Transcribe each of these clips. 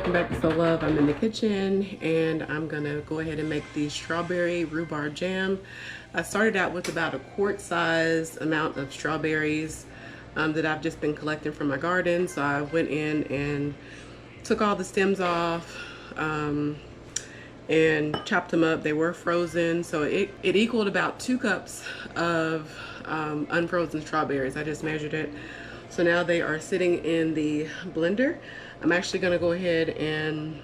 Welcome back to Sow Love. I'm in the kitchen and I'm gonna go ahead and make the strawberry rhubarb jam. I started out with about a quart size amount of strawberries that I've just been collecting from my garden. So I went in and took all the stems off and chopped them up. They were frozen, so it equaled about 2 cups of unfrozen strawberries. I just measured it. So now they are sitting in the blender. I'm actually gonna go ahead and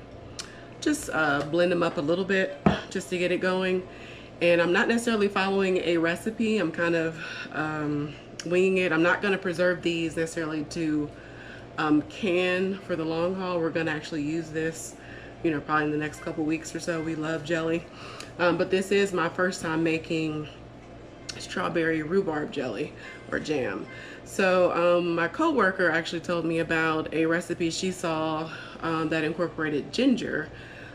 just blend them up a little bit just to get it going. And I'm not necessarily following a recipe. I'm kind of winging it. I'm not gonna preserve these necessarily to can for the long haul. We're gonna actually use this, you know, probably in the next couple weeks or so. We love jelly. But this is my first time making strawberry rhubarb jelly or jam. So my co-worker actually told me about a recipe she saw that incorporated ginger.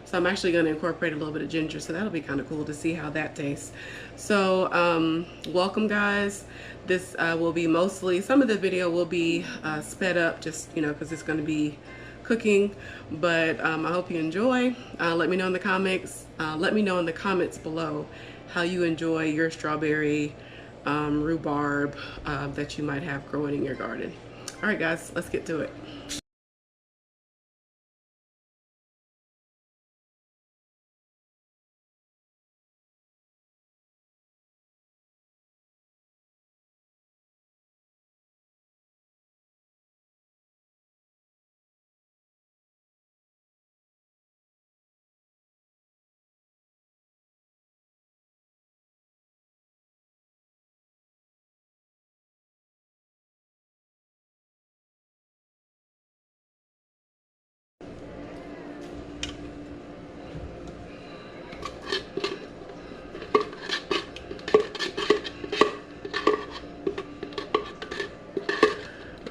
So I'm actually going to incorporate a little bit of ginger, so that'll be kind of cool to see how that tastes. So welcome guys. This will be mostly, some of the video will be sped up just, you know, because it's going to be cooking, but I hope you enjoy. Let me know in the comments. Let me know in the comments below how you enjoy your strawberry rhubarb that you might have growing in your garden. All right, guys, let's get to it.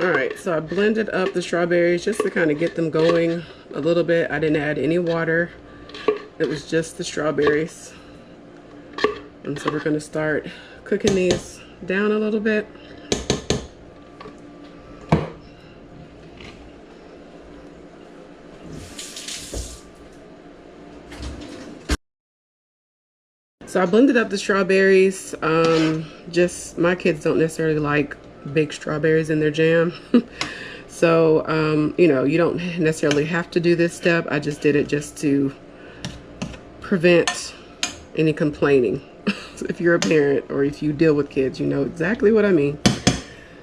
All right, so I blended up the strawberries just to kind of get them going a little bit. I didn't add any water. It was just the strawberries. And so we're gonna start cooking these down a little bit. So I blended up the strawberries. Just, my kids don't necessarily like big strawberries in their jam. So, you know, you don't necessarily have to do this step. I just did it just to prevent any complaining. If you're a parent or if you deal with kids, you know exactly what I mean.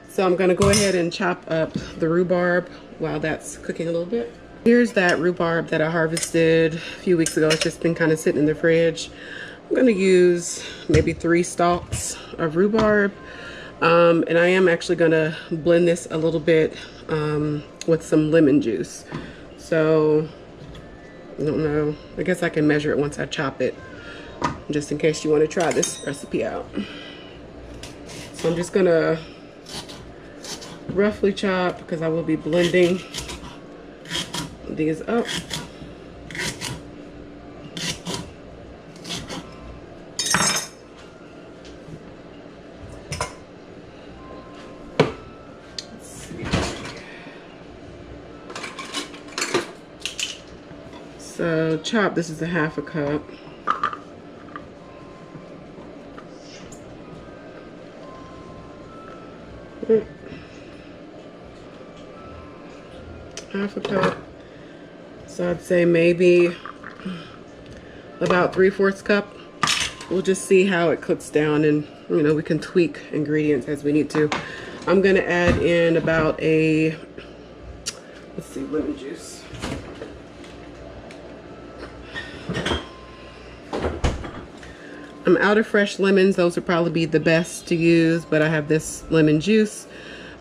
So I'm gonna go ahead and chop up the rhubarb while that's cooking a little bit. Here's that rhubarb that I harvested a few weeks ago. It's just been kind of sitting in the fridge. I'm gonna use maybe 3 stalks of rhubarb. And I am actually gonna blend this a little bit with some lemon juice. So, I don't know, I guess I can measure it once I chop it, just in case you wanna try this recipe out. So I'm just gonna roughly chop because I will be blending these up. So chop, this is a 1/2 cup. Half a cup. So I'd say maybe about 3/4 cup. We'll just see how it cooks down, and you know, we can tweak ingredients as we need to. I'm gonna add in about a, let's see, lemon juice. I'm out of fresh lemons. Those would probably be the best to use, but I have this lemon juice.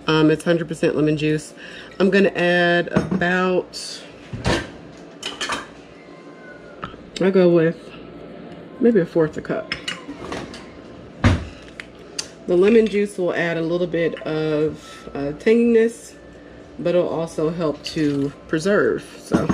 It's 100% lemon juice. I'm gonna add about, I'll go with maybe 1/4 cup. The lemon juice will add a little bit of tanginess, but it'll also help to preserve. So.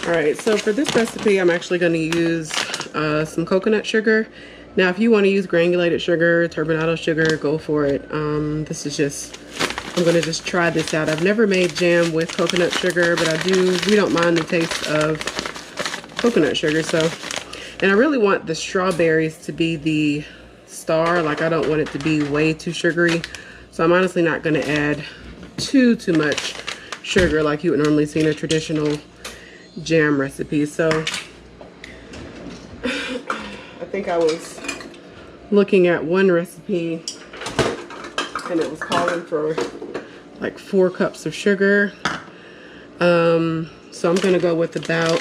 All right, so for this recipe, I'm actually going to use some coconut sugar. Now, if you want to use granulated sugar, turbinado sugar, go for it. This is just, I'm going to just try this out. I've never made jam with coconut sugar, but we don't mind the taste of coconut sugar. So, and I really want the strawberries to be the star. Like, I don't want it to be way too sugary. So I'm honestly not going to add too much sugar like you would normally see in a traditional jam recipe. So I think I was looking at one recipe and it was calling for like 4 cups of sugar. So I'm gonna go with about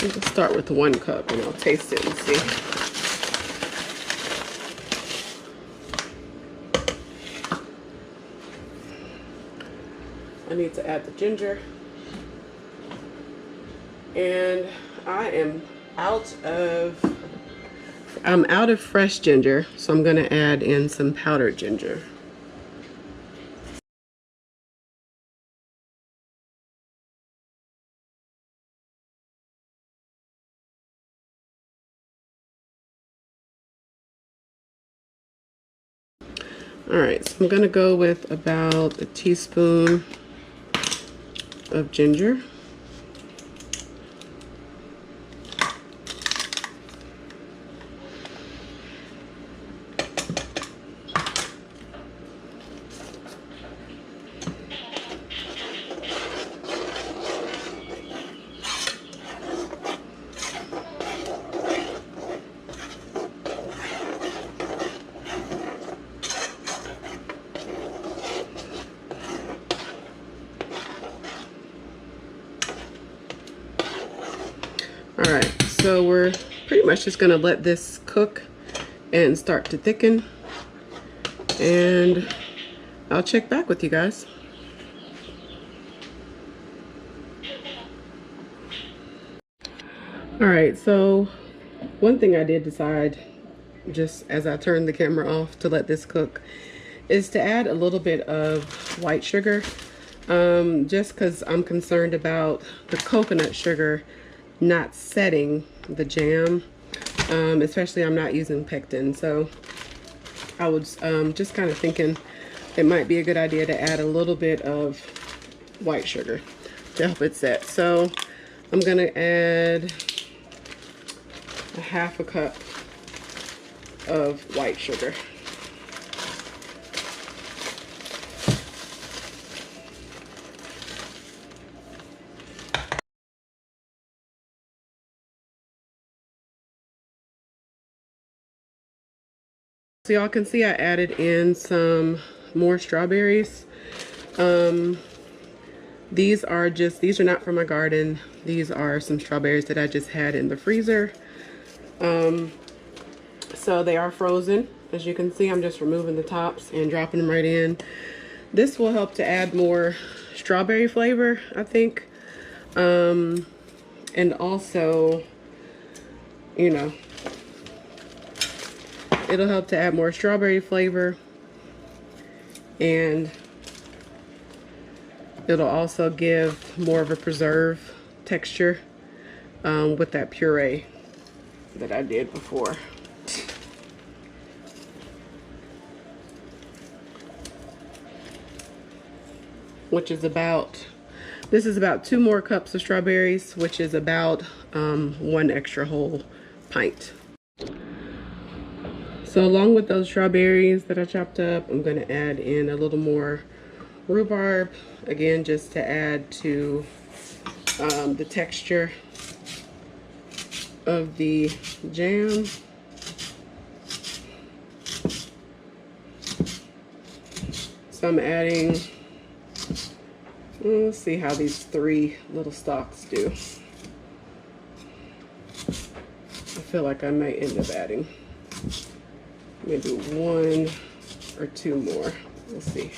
let's start with 1 cup and I'll taste it and see. I need to add the ginger, and I'm out of fresh ginger, so I'm going to add in some powdered ginger. All right, so I'm going to go with about a teaspoon of ginger. All right, so we're pretty much just gonna let this cook and start to thicken, and I'll check back with you guys. All right, so one thing I did decide, just as I turned the camera off to let this cook, is to add a little bit of white sugar, just because I'm concerned about the coconut sugar not setting the jam, especially I'm not using pectin. So I was just kind of thinking it might be a good idea to add a little bit of white sugar to help it set. So I'm gonna add a 1/2 cup of white sugar. So y'all can see I added in some more strawberries. These are not from my garden. These are some strawberries that I just had in the freezer. So they are frozen. As you can see, I'm just removing the tops and dropping them right in. This will help to add more strawberry flavor, I think. And also, you know, it'll help to add more strawberry flavor, and it'll also give more of a preserve texture with that puree that I did before. Which is this is about 2 more cups of strawberries, which is about 1 extra whole pint. So along with those strawberries that I chopped up, I'm going to add in a little more rhubarb, again, just to add to the texture of the jam. So I'm adding, let's see how these 3 little stalks do. I feel like I may end up adding maybe 1 or 2 more. Let's see.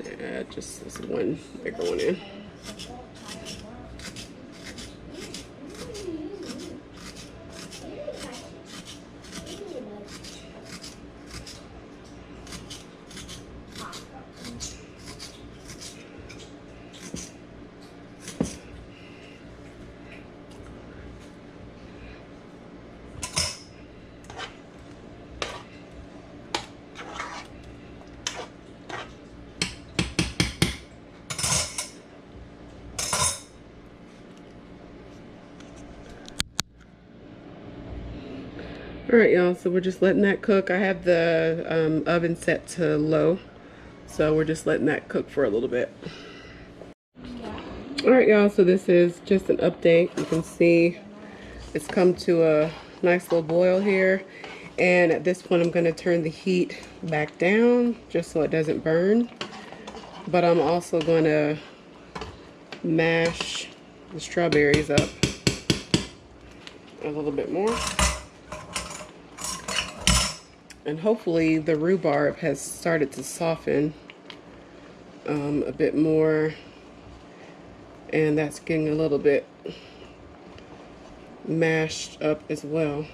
gonna add just this one bigger one in. All right, y'all, so we're just letting that cook. I have the oven set to low, so we're just letting that cook for a little bit. All right, y'all, so this is just an update. You can see it's come to a nice little boil here. And at this point, I'm gonna turn the heat back down just so it doesn't burn. But I'm also gonna mash the strawberries up a little bit more. And hopefully the rhubarb has started to soften a bit more. And that's getting a little bit mashed up as well.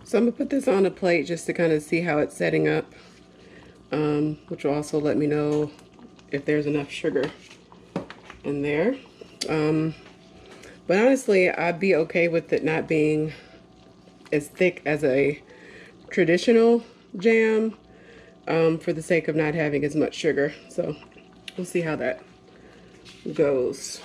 So I'm gonna put this on a plate just to kind of see how it's setting up, which will also let me know if there's enough sugar in there. But honestly, I'd be okay with it not being as thick as a traditional jam, for the sake of not having as much sugar. So we'll see how that goes.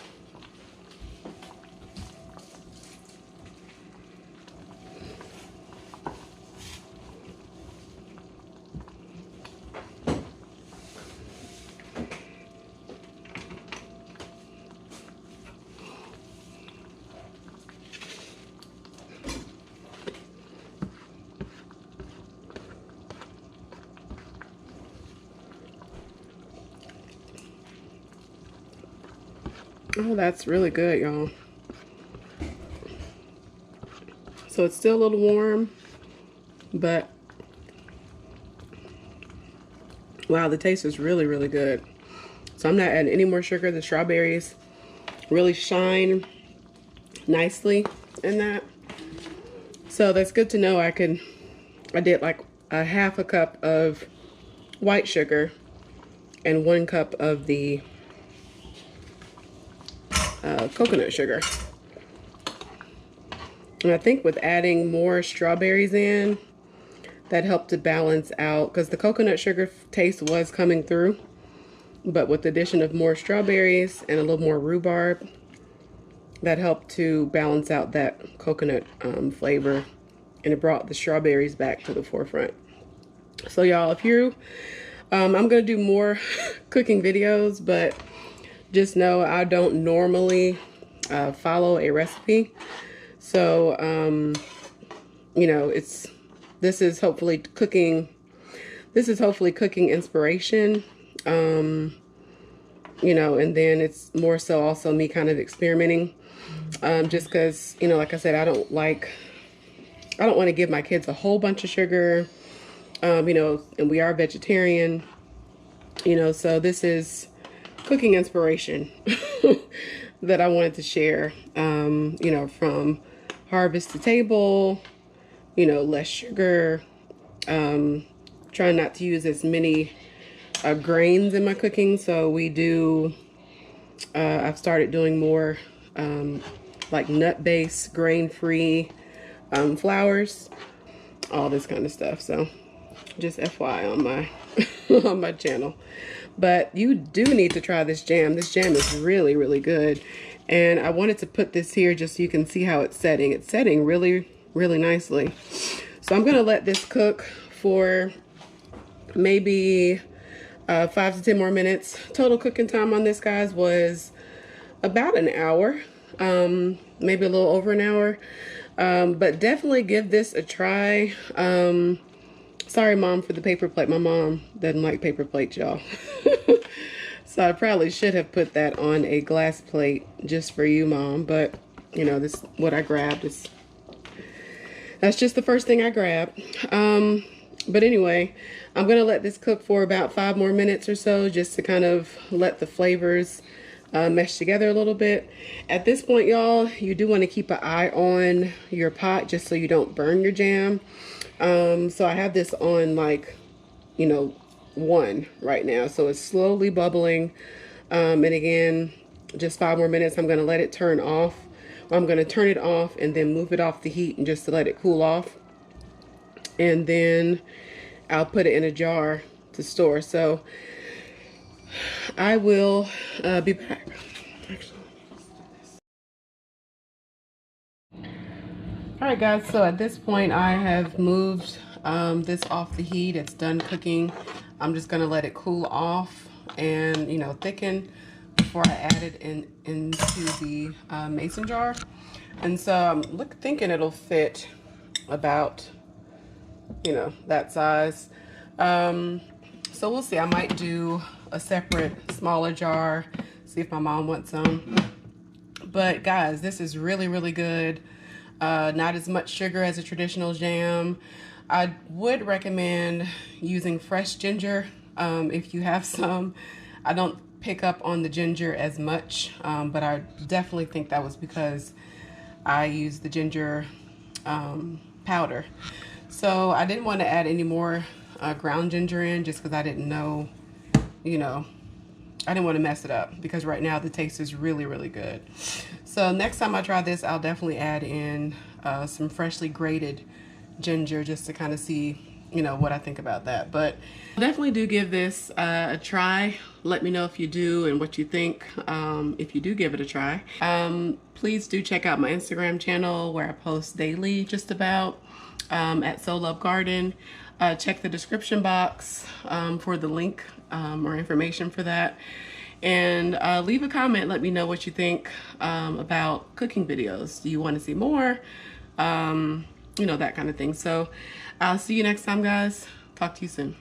Oh, that's really good, y'all. So it's still a little warm, but wow, the taste is really, really good. So I'm not adding any more sugar. The strawberries really shine nicely in that. So that's good to know. I did like a half a cup of white sugar and 1 cup of the coconut sugar. And I think with adding more strawberries in, that helped to balance out, because the coconut sugar taste was coming through, but with the addition of more strawberries and a little more rhubarb, that helped to balance out that coconut flavor, and it brought the strawberries back to the forefront. So y'all, if you I'm gonna do more cooking videos, but just know I don't normally follow a recipe. So you know, this is hopefully cooking inspiration, you know, and then it's more so also me kind of experimenting, just because, you know, like I said, I don't want to give my kids a whole bunch of sugar, you know, and we are vegetarian, you know, so this is cooking inspiration that I wanted to share, you know, from harvest to table, you know, less sugar, trying not to use as many grains in my cooking. So we do, I've started doing more like nut-based, grain-free flours, all this kind of stuff. So just FYI on my on my channel. But you do need to try this jam. This jam is really, really good. And I wanted to put this here just so you can see how it's setting. It's setting really, really nicely. So I'm gonna let this cook for maybe 5 to 10 more minutes. Total cooking time on this, guys, was about an hour. maybe a little over an hour. But definitely give this a try. Sorry, Mom, for the paper plate. My mom doesn't like paper plates, y'all. So I probably should have put that on a glass plate just for you, Mom. But, you know, this what I grabbed. That's just the first thing I grabbed. But anyway, I'm going to let this cook for about 5 more minutes or so, just to kind of let the flavors mesh together a little bit. At this point, y'all, you do want to keep an eye on your pot just so you don't burn your jam. So I have this on, like, you know, 1 right now, so it's slowly bubbling. And again, just 5 more minutes. I'm going to let it turn off. I'm going to turn it off and then move it off the heat and just to let it cool off. And then I'll put it in a jar to store. So I will be back. Actually, all right, guys. So at this point, I have moved this off the heat. It's done cooking. I'm just gonna let it cool off and, you know, thicken before I add it into the mason jar. And so I'm thinking it'll fit about, you know, that size. So we'll see. I might do a separate smaller jar, see if my mom wants some. But guys, this is really, really good. Not as much sugar as a traditional jam. I would recommend using fresh ginger if you have some. I don't pick up on the ginger as much, but I definitely think that was because I used the ginger powder. So I didn't want to add any more ground ginger in just because I didn't know, you know, I didn't want to mess it up because right now the taste is really, really good. So next time I try this, I'll definitely add in some freshly grated ginger just to kind of see, you know, what I think about that. But definitely do give this a try. Let me know if you do and what you think if you do give it a try. Please do check out my Instagram channel where I post daily just about at Sow Love Garden. Check the description box for the link or information for that. And leave a comment. Let me know what you think about cooking videos. Do you want to see more? You know, that kind of thing. So I'll see you next time, guys. Talk to you soon.